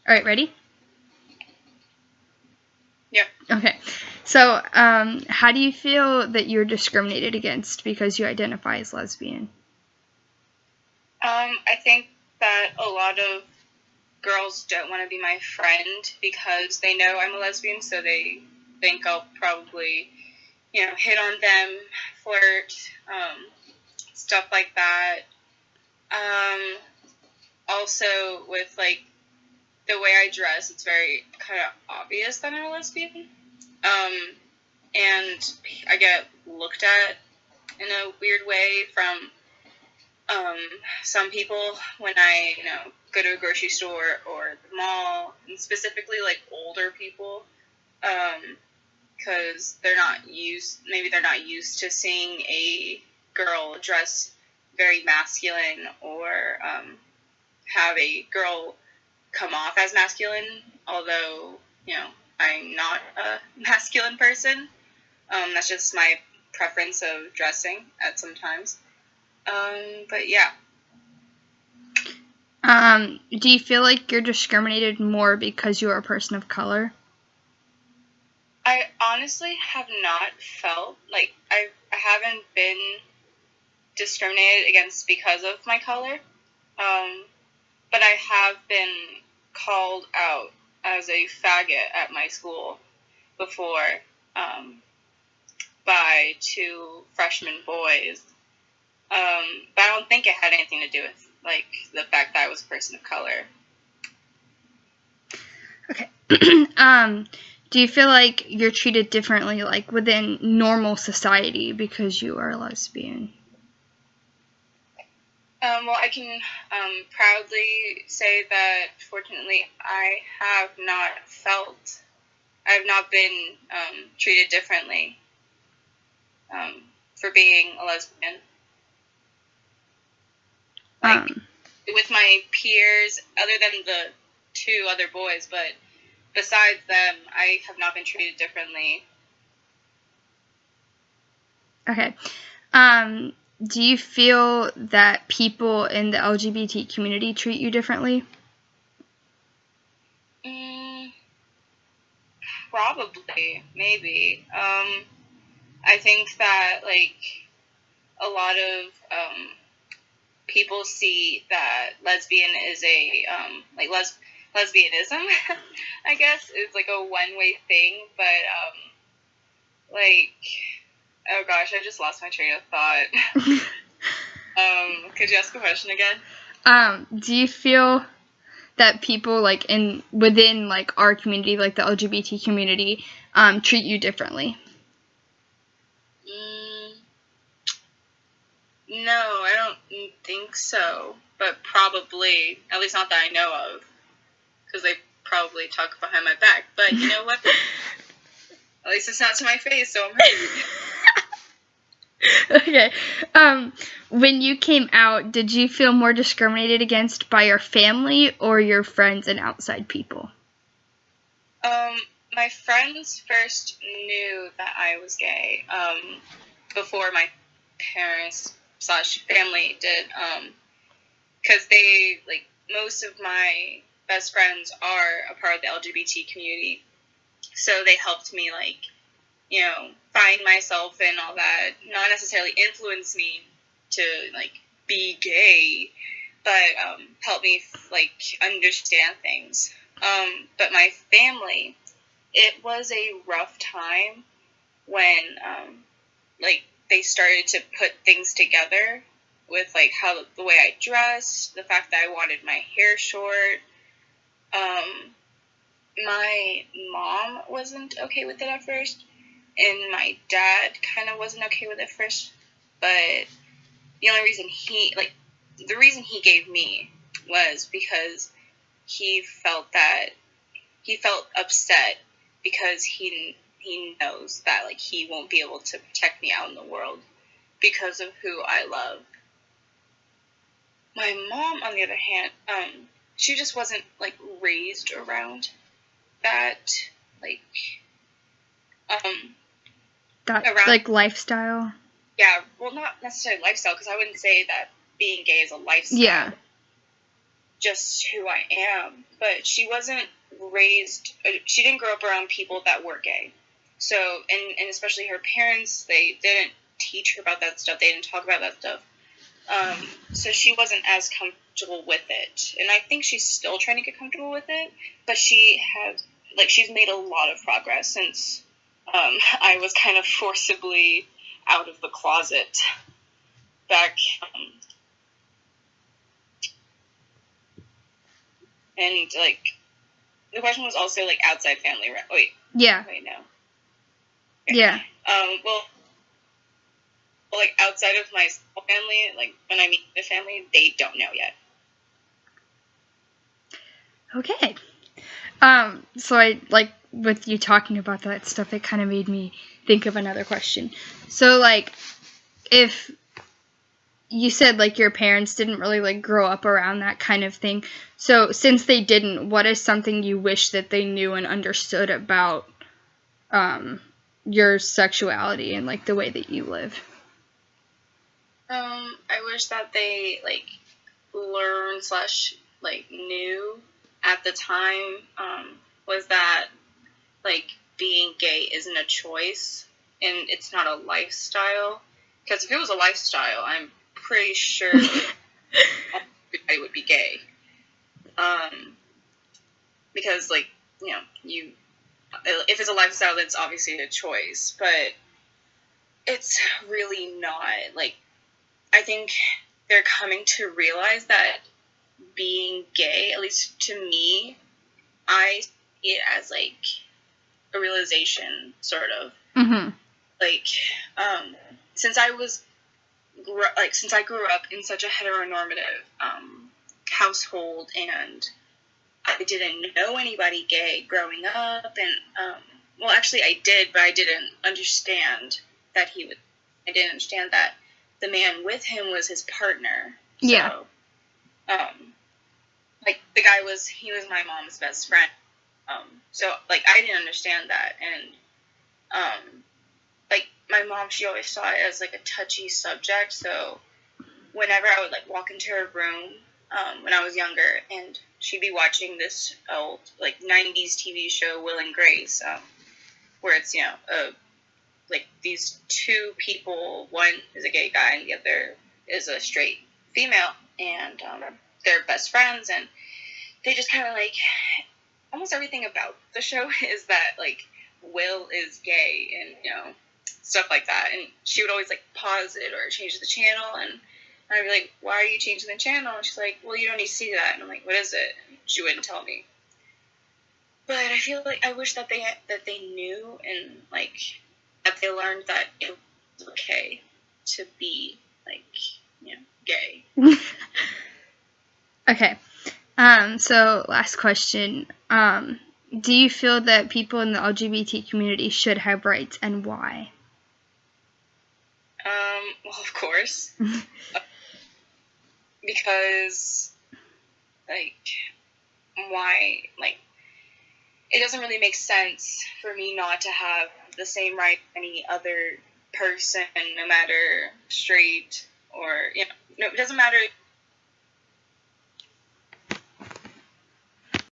All right, ready? Yeah. Okay. So, how do you feel that you're discriminated against because you identify as lesbian? I think that a lot of girls don't want to be my friend because they know I'm a lesbian, so they think I'll probably, hit on them, flirt, stuff like that. Also, with, like, the way I dress, it's very kind of obvious that I'm a lesbian. And I get looked at in a weird way from some people when I, go to a grocery store or the mall, and specifically, like, older people, because they're not used to seeing a girl dress very masculine or have a girl come off as masculine, although, I'm not a masculine person. That's just my preference of dressing at some times. But yeah. Do you feel like you're discriminated more because you are a person of color? I honestly have not felt like I haven't been discriminated against because of my color, but I have been called out as a faggot at my school before, by 2 freshman boys. But I don't think it had anything to do with, like, the fact that I was a person of color. Okay. Do you feel like you're treated differently, like, within normal society because you are a lesbian? Well, I can proudly say that, fortunately, I have not been treated differently for being a lesbian. Like, with my peers, other than the 2 other boys, but besides them, I have not been treated differently. Okay. Do you feel that people in the LGBT community treat you differently? Probably, maybe. I think that, like, a lot of people see that lesbian is a like lesbianism, I guess, is like a one-way thing, but like, oh gosh, I just lost my train of thought. Could you ask a question again? Do you feel that people, like, within, like, our community, like the LGBT community, treat you differently? No, I don't think so, but probably, at least not that I know of, because they probably talk behind my back, but you know what? At least it's not to my face, so I'm happy. Okay. When you came out, did you feel more discriminated against by your family or your friends and outside people? My friends first knew that I was gay, before my parents / family did, because they, like, most of my best friends are a part of the LGBT community, so they helped me, like, find myself and all that, not necessarily influence me to, like, be gay, but help me, like, understand things. But my family, it was a rough time when, like, they started to put things together with, like, how the way I dressed, the fact that I wanted my hair short. My mom wasn't okay with it at first, and my dad kind of wasn't okay with it first, but the reason he gave me was because he felt upset because he knows that, like, he won't be able to protect me out in the world because of who I love. My mom, on the other hand, she just wasn't, like, raised around that, like, like, lifestyle? Yeah, well, not necessarily lifestyle, because I wouldn't say that being gay is a lifestyle. Yeah. just who I am. But she wasn't raised, she didn't grow up around people that were gay. So, and especially her parents, they didn't teach her about that stuff. They didn't talk about that stuff. So she wasn't as comfortable with it. And I think she's still trying to get comfortable with it. But she has, like, she's made a lot of progress since I was kind of forcibly out of the closet back. And, like, the question was also, like, outside family, right? Wait, no. Okay. Yeah. Well, like, outside of my family, like, when I meet the family, they don't know yet. Okay. So I, like, with you talking about that stuff, it kind of made me think of another question. So, like, if you said, like, your parents didn't really, like, grow up around that kind of thing. So, since they didn't, what is something you wish that they knew and understood about your sexuality and, like, the way that you live? I wish that they, like, learned / like, knew at the time, was that, like, being gay isn't a choice, and it's not a lifestyle. Because if it was a lifestyle, I'm pretty sure everybody would be gay. Because, like, you know, if it's a lifestyle, it's obviously a choice, but it's really not. Like, I think they're coming to realize that being gay, at least to me, I see it as, like, a realization, sort of. Mm-hmm. Like, since I grew up in such a heteronormative household, and I didn't know anybody gay growing up, and well, actually I did, but I didn't understand that I didn't understand that the man with him was his partner. So, yeah. Like, the guy he was my mom's best friend. So, like, I didn't understand that, and like, my mom, she always saw it as, like, a touchy subject. So whenever I would, like, walk into her room when I was younger, and she'd be watching this old, like, 90s TV show, Will and Grace, where it's, you know, like, these two people, one is a gay guy and the other is a straight female, and they're best friends, and they just kind of, like, almost everything about the show is that, like, Will is gay, and, you know, stuff like that. And she would always, like, pause it or change the channel, and I'd be like, why are you changing the channel? And she's like, well, you don't need to see that. And I'm like, what is it? And she wouldn't tell me. But I feel like I wish that they knew, and, like, that they learned that it was okay to be, like, you know, gay. Okay. So last question. Do you feel that people in the LGBT community should have rights, and why? Well, of course. Because, like, why, like, it doesn't really make sense for me not to have the same right as any other person, no matter straight or, you know, no, it doesn't matter